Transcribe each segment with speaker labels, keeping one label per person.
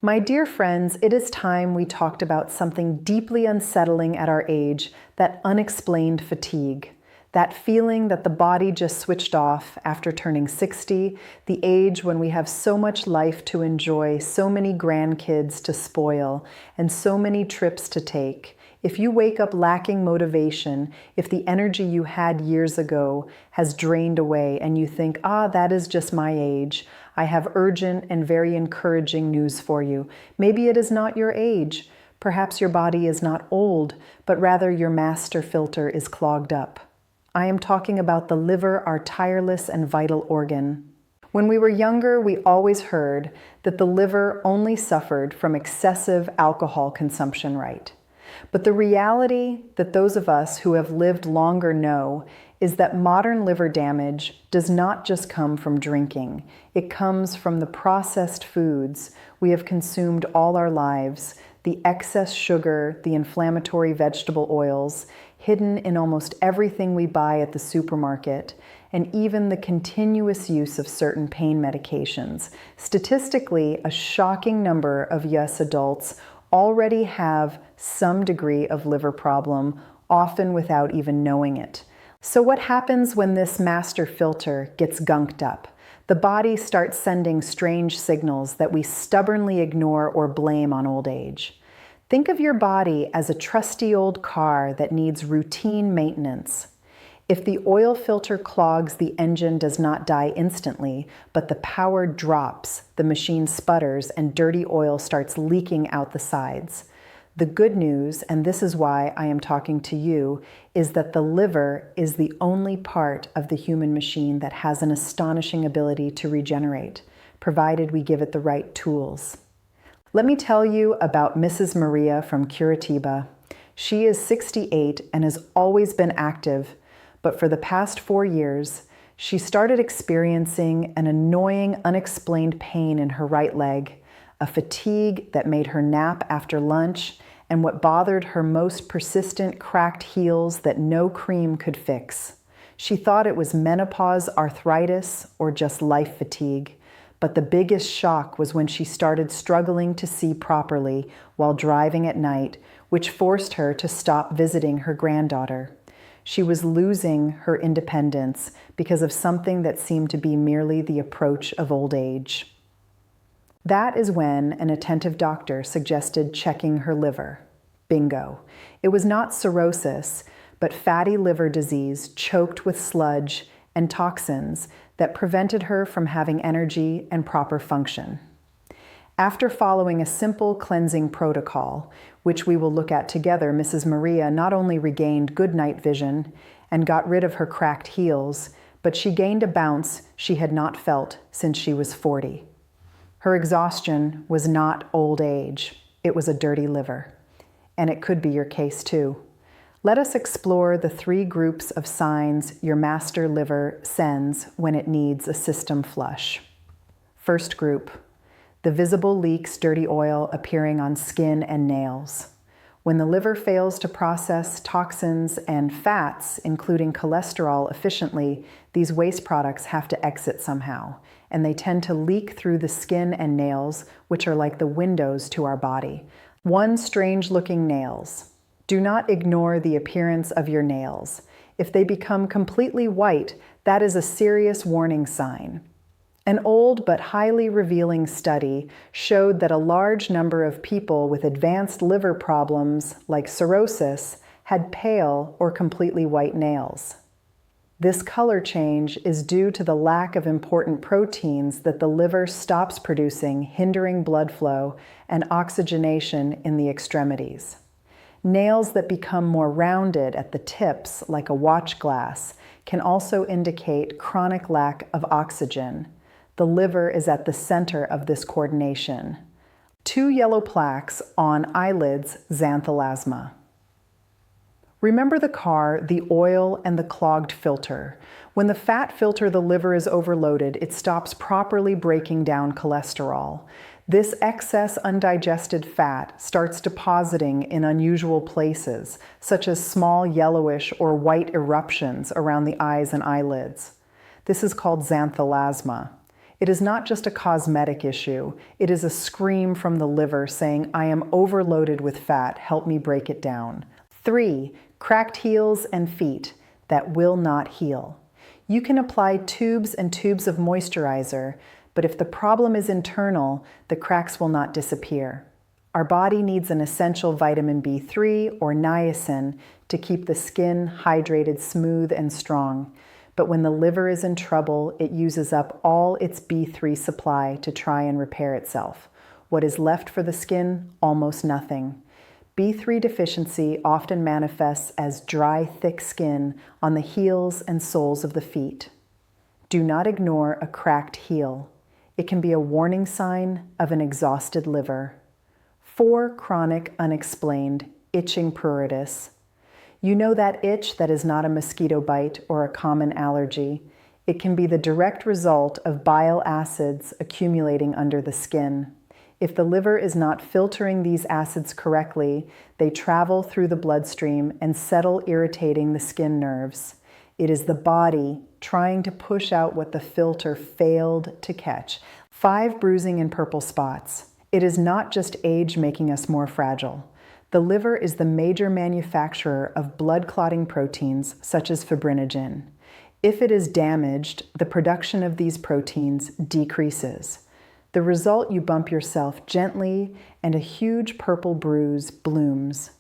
Speaker 1: My dear friends, it is time we talked about something deeply unsettling at our age, that unexplained fatigue. That feeling that the body just switched off after turning 60, the age when we have so much life to enjoy, so many grandkids to spoil, and so many trips to take. If you wake up lacking motivation, if the energy you had years ago has drained away and you think, that is just my age, I have urgent and very encouraging news for you. Maybe it is not your age. Perhaps your body is not old, but rather your master filter is clogged up. I am talking about the liver, our tireless and vital organ. When we were younger, we always heard that the liver only suffered from excessive alcohol consumption, right? But the reality that those of us who have lived longer know is that modern liver damage does not just come from drinking. It comes from the processed foods we have consumed all our lives, the excess sugar, the inflammatory vegetable oils, hidden in almost everything we buy at the supermarket, and even the continuous use of certain pain medications. Statistically, a shocking number of US adults already have some degree of liver problem, often without even knowing it. So what happens when this master filter gets gunked up? The body starts sending strange signals that we stubbornly ignore or blame on old age. Think of your body as a trusty old car that needs routine maintenance. If the oil filter clogs, the engine does not die instantly, but the power drops, the machine sputters, and dirty oil starts leaking out the sides. The good news, and this is why I am talking to you, is that the liver is the only part of the human machine that has an astonishing ability to regenerate, provided we give it the right tools. Let me tell you about Mrs. Maria from Curitiba. She is 68 and has always been active, but for the past 4 years, she started experiencing an annoying, unexplained pain in her right leg, a fatigue that made her nap after lunch, and what bothered her most persistent cracked heels that no cream could fix. She thought it was menopause, arthritis, or just life fatigue. But the biggest shock was when she started struggling to see properly while driving at night, which forced her to stop visiting her granddaughter. She was losing her independence because of something that seemed to be merely the approach of old age. That is when an attentive doctor suggested checking her liver. Bingo. It was not cirrhosis, but fatty liver disease choked with sludge and toxins that prevented her from having energy and proper function. After following a simple cleansing protocol, which we will look at together, Mrs. Maria not only regained good night vision and got rid of her cracked heels, but she gained a bounce she had not felt since she was 40. Her exhaustion was not old age, it was a dirty liver. And it could be your case too. Let us explore the 3 groups of signs your master liver sends when it needs a system flush. First group, the visible leaks, dirty oil appearing on skin and nails. When the liver fails to process toxins and fats, including cholesterol, efficiently, these waste products have to exit somehow, and they tend to leak through the skin and nails, which are like the windows to our body. One, strange-looking nails. Do not ignore the appearance of your nails. If they become completely white, that is a serious warning sign. An old but highly revealing study showed that a large number of people with advanced liver problems, like cirrhosis, had pale or completely white nails. This color change is due to the lack of important proteins that the liver stops producing, hindering blood flow and oxygenation in the extremities. Nails that become more rounded at the tips, like a watch glass, can also indicate chronic lack of oxygen. The liver is at the center of this coordination. 2 yellow plaques on eyelids, Xanthelasma. Remember the car, the oil, and the clogged filter. When the fat filter, the liver, is overloaded, it stops properly breaking down cholesterol. This excess undigested fat starts depositing in unusual places, such as small yellowish or white eruptions around the eyes and eyelids. This is called xanthelasma. It is not just a cosmetic issue. It is a scream from the liver saying, I am overloaded with fat, help me break it down. 3, cracked heels and feet that will not heal. You can apply tubes and tubes of moisturizer, but if the problem is internal, the cracks will not disappear. Our body needs an essential vitamin B3 or niacin to keep the skin hydrated, smooth, and strong. But when the liver is in trouble, it uses up all its B3 supply to try and repair itself. What is left for the skin? Almost nothing. B3 deficiency often manifests as dry, thick skin on the heels and soles of the feet. Do not ignore a cracked heel. It can be a warning sign of an exhausted liver. 4, chronic, unexplained, itching pruritus. You know that itch that is not a mosquito bite or a common allergy. It can be the direct result of bile acids accumulating under the skin. If the liver is not filtering these acids correctly, they travel through the bloodstream and settle, irritating the skin nerves. It is the body trying to push out what the filter failed to catch. 5, bruising and purple spots. It is not just age making us more fragile. The liver is the major manufacturer of blood-clotting proteins such as fibrinogen. If it is damaged, the production of these proteins decreases. The result, you bump yourself gently and a huge purple bruise blooms.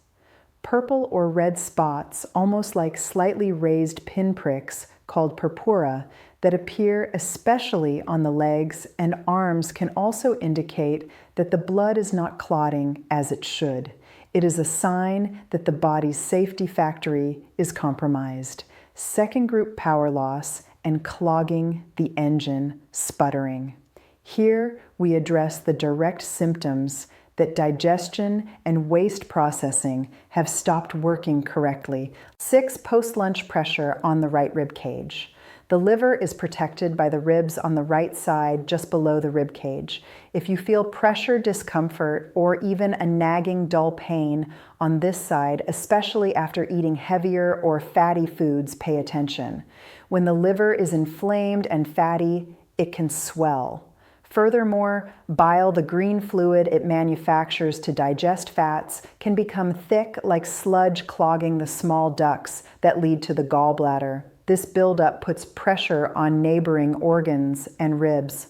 Speaker 1: Purple or red spots, almost like slightly raised pinpricks called purpura, that appear especially on the legs and arms can also indicate that the blood is not clotting as it should. It is a sign that the body's safety factory is compromised. Second group power loss and clogging the engine, sputtering. Here we address the direct symptoms that digestion and waste processing have stopped working correctly. 6, post-lunch pressure on the right rib cage. The liver is protected by the ribs on the right side just below the rib cage. If you feel pressure, discomfort, or even a nagging dull pain on this side, especially after eating heavier or fatty foods, pay attention. When the liver is inflamed and fatty, it can swell. Furthermore, bile, the green fluid it manufactures to digest fats, can become thick like sludge, clogging the small ducts that lead to the gallbladder. This buildup puts pressure on neighboring organs and ribs.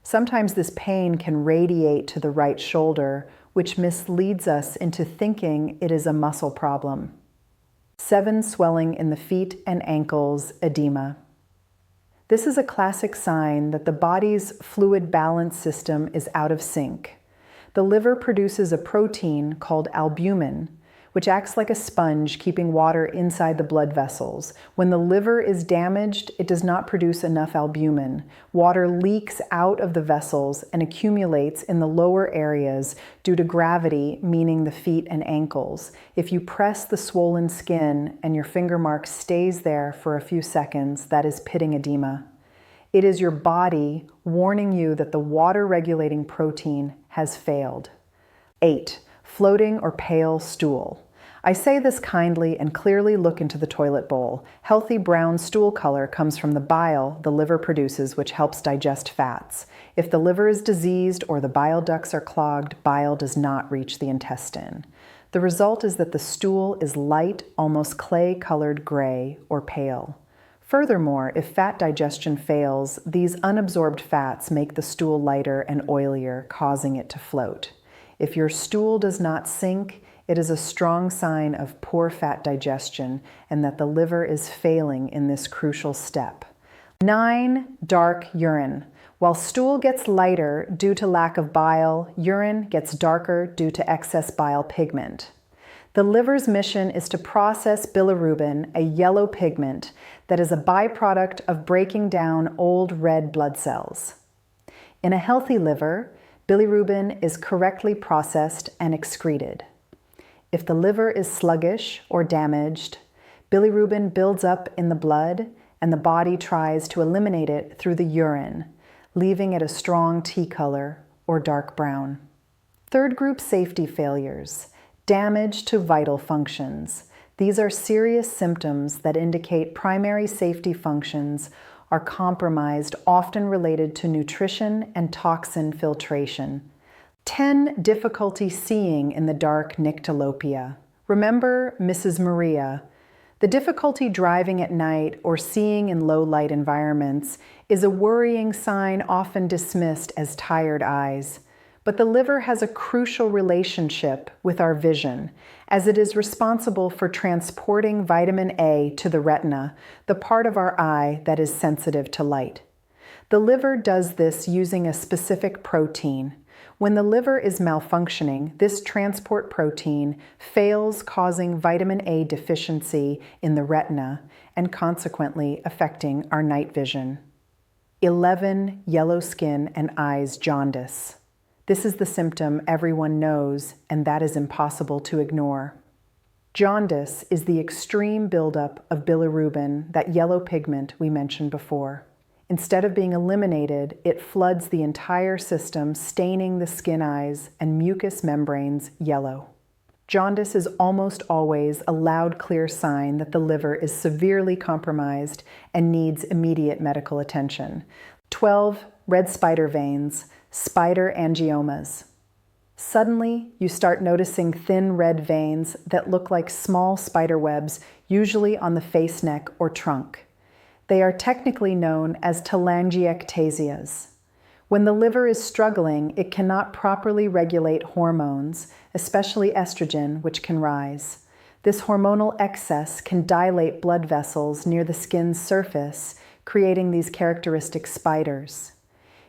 Speaker 1: Sometimes this pain can radiate to the right shoulder, which misleads us into thinking it is a muscle problem. 7, swelling in the feet and ankles, edema. This is a classic sign that the body's fluid balance system is out of sync. The liver produces a protein called albumin, which acts like a sponge, keeping water inside the blood vessels. When the liver is damaged, it does not produce enough albumin. Water leaks out of the vessels and accumulates in the lower areas due to gravity, meaning the feet and ankles. If you press the swollen skin and your finger mark stays there for a few seconds, that is pitting edema. It is your body warning you that the water-regulating protein has failed. 8, floating or pale stool. I say this kindly and clearly look into the toilet bowl. Healthy brown stool color comes from the bile the liver produces, which helps digest fats. If the liver is diseased or the bile ducts are clogged, bile does not reach the intestine. The result is that the stool is light, almost clay-colored gray or pale. Furthermore, if fat digestion fails, these unabsorbed fats make the stool lighter and oilier, causing it to float. If your stool does not sink, it is a strong sign of poor fat digestion and that the liver is failing in this crucial step. 9, dark urine. While stool gets lighter due to lack of bile, urine gets darker due to excess bile pigment. The liver's mission is to process bilirubin, a yellow pigment that is a byproduct of breaking down old red blood cells. In a healthy liver, bilirubin is correctly processed and excreted. If the liver is sluggish or damaged, bilirubin builds up in the blood and the body tries to eliminate it through the urine, leaving it a strong tea color or dark brown. Third group safety failures, damage to vital functions. These are serious symptoms that indicate primary safety functions are compromised, often related to nutrition and toxin filtration. 10. Difficulty seeing in the dark nyctalopia. Remember Mrs. Maria. The difficulty driving at night or seeing in low-light environments is a worrying sign often dismissed as tired eyes. But the liver has a crucial relationship with our vision, as it is responsible for transporting vitamin A to the retina, the part of our eye that is sensitive to light. The liver does this using a specific protein. When the liver is malfunctioning, this transport protein fails, causing vitamin A deficiency in the retina and consequently affecting our night vision. 11. Yellow skin and eyes jaundice. This is the symptom everyone knows, and that is impossible to ignore. Jaundice is the extreme buildup of bilirubin, that yellow pigment we mentioned before. Instead of being eliminated, it floods the entire system, staining the skin, eyes, and mucous membranes yellow. Jaundice is almost always a loud, clear sign that the liver is severely compromised and needs immediate medical attention. 12. Red spider veins, spider angiomas. Suddenly, you start noticing thin red veins that look like small spider webs, usually on the face, neck, or trunk. They are technically known as telangiectasias. When the liver is struggling, it cannot properly regulate hormones, especially estrogen, which can rise. This hormonal excess can dilate blood vessels near the skin's surface, creating these characteristic spiders.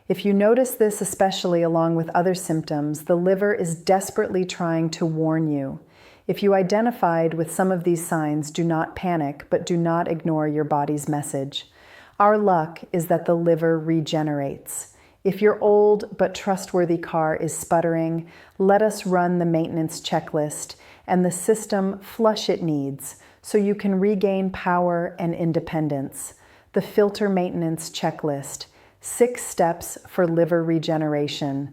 Speaker 1: If you notice this, especially along with other symptoms, the liver is desperately trying to warn you. If you identified with some of these signs, do not panic, but do not ignore your body's message. Our luck is that the liver regenerates. If your old but trustworthy car is sputtering, let us run the maintenance checklist and the system flush it needs so you can regain power and independence. The filter maintenance checklist. 6 steps for liver regeneration.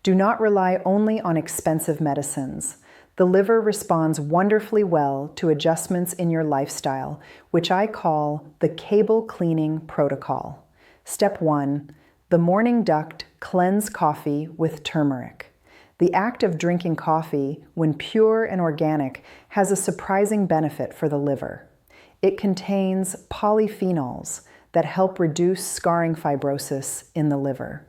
Speaker 1: Do not rely only on expensive medicines. The liver responds wonderfully well to adjustments in your lifestyle, which I call the cable cleaning protocol. Step 1. The morning duct cleanse coffee with turmeric. The act of drinking coffee, when pure and organic, has a surprising benefit for the liver. It contains polyphenols that help reduce scarring fibrosis in the liver.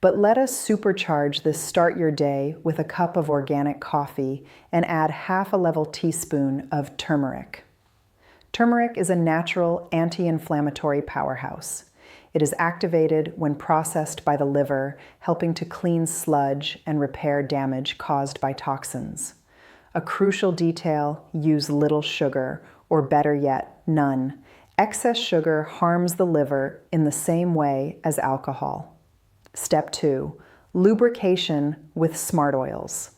Speaker 1: But let us supercharge this start your day with a cup of organic coffee and add half a level teaspoon of turmeric. Turmeric is a natural anti-inflammatory powerhouse. It is activated when processed by the liver, helping to clean sludge and repair damage caused by toxins. A crucial detail: use little sugar, or better yet, none. Excess sugar harms the liver in the same way as alcohol. Step 2. Lubrication with smart oils.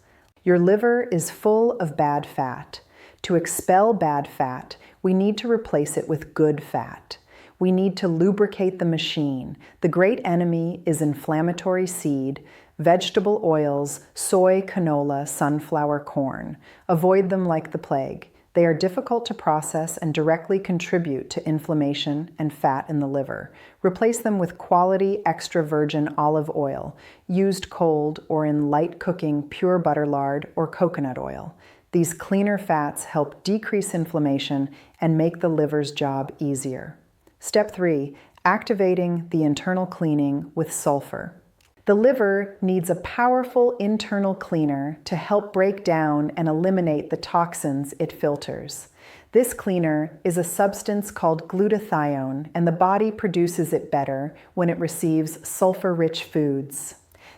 Speaker 1: Your liver is full of bad fat. To expel bad fat, we need to replace it with good fat. We need to lubricate the machine. The great enemy is inflammatory seed, vegetable oils, soy, canola, sunflower, corn. Avoid them like the plague. They are difficult to process and directly contribute to inflammation and fat in the liver. Replace them with quality extra virgin olive oil, used cold or in light cooking pure butter lard or coconut oil. These cleaner fats help decrease inflammation and make the liver's job easier. Step 3. Activating the internal cleaning with sulfur. The liver needs a powerful internal cleaner to help break down and eliminate the toxins it filters. This cleaner is a substance called glutathione, and the body produces it better when it receives sulfur-rich foods.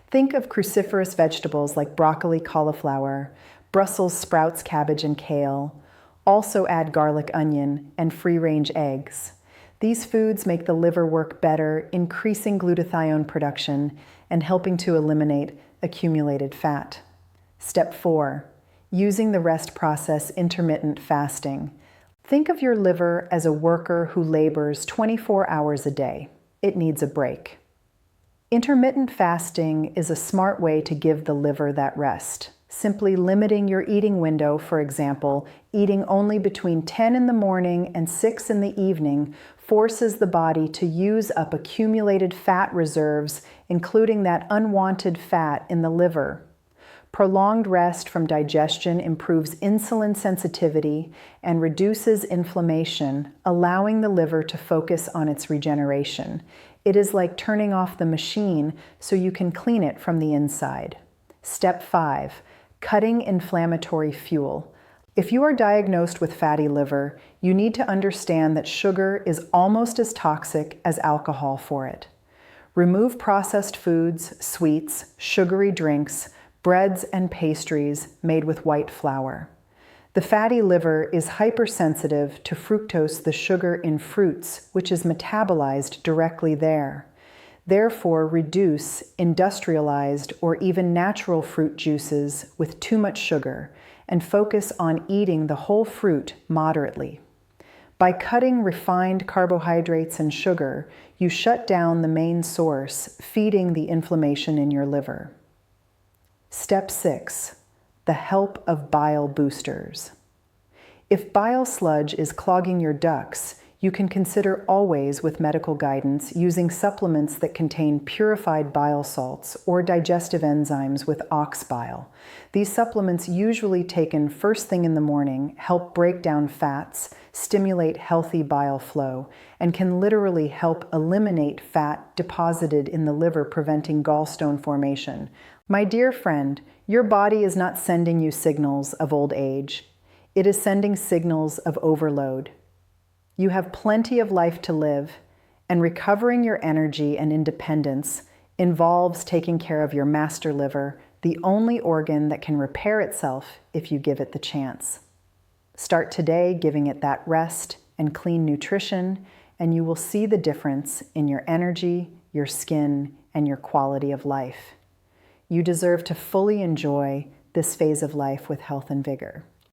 Speaker 1: Think of cruciferous vegetables like broccoli, cauliflower, Brussels sprouts, cabbage, and kale. Also add garlic, onion, and free-range eggs. These foods make the liver work better, increasing glutathione production and helping to eliminate accumulated fat. Step 4. Using the rest process intermittent fasting. Think of your liver as a worker who labors 24 hours a day. It needs a break. Intermittent fasting is a smart way to give the liver that rest. Simply limiting your eating window, for example, eating only between 10 in the morning and 6 in the evening, forces the body to use up accumulated fat reserves, including that unwanted fat in the liver. Prolonged rest from digestion improves insulin sensitivity and reduces inflammation, allowing the liver to focus on its regeneration. It is like turning off the machine so you can clean it from the inside. Step 5. Cutting inflammatory fuel. If you are diagnosed with fatty liver, you need to understand that sugar is almost as toxic as alcohol for it. Remove processed foods, sweets, sugary drinks, breads, and pastries made with white flour. The fatty liver is hypersensitive to fructose, the sugar in fruits, which is metabolized directly there. Therefore, reduce industrialized or even natural fruit juices with too much sugar and focus on eating the whole fruit moderately. By cutting refined carbohydrates and sugar, you shut down the main source, feeding the inflammation in your liver. Step 6. The help of bile boosters. If bile sludge is clogging your ducts, you can consider always, with medical guidance, using supplements that contain purified bile salts or digestive enzymes with ox bile. These supplements, usually taken first thing in the morning, help break down fats, stimulate healthy bile flow, and can literally help eliminate fat deposited in the liver, preventing gallstone formation. My dear friend, your body is not sending you signals of old age. It is sending signals of overload. You have plenty of life to live, and recovering your energy and independence involves taking care of your master liver, the only organ that can repair itself if you give it the chance. Start today giving it that rest and clean nutrition, and you will see the difference in your energy, your skin, and your quality of life. You deserve to fully enjoy this phase of life with health and vigor.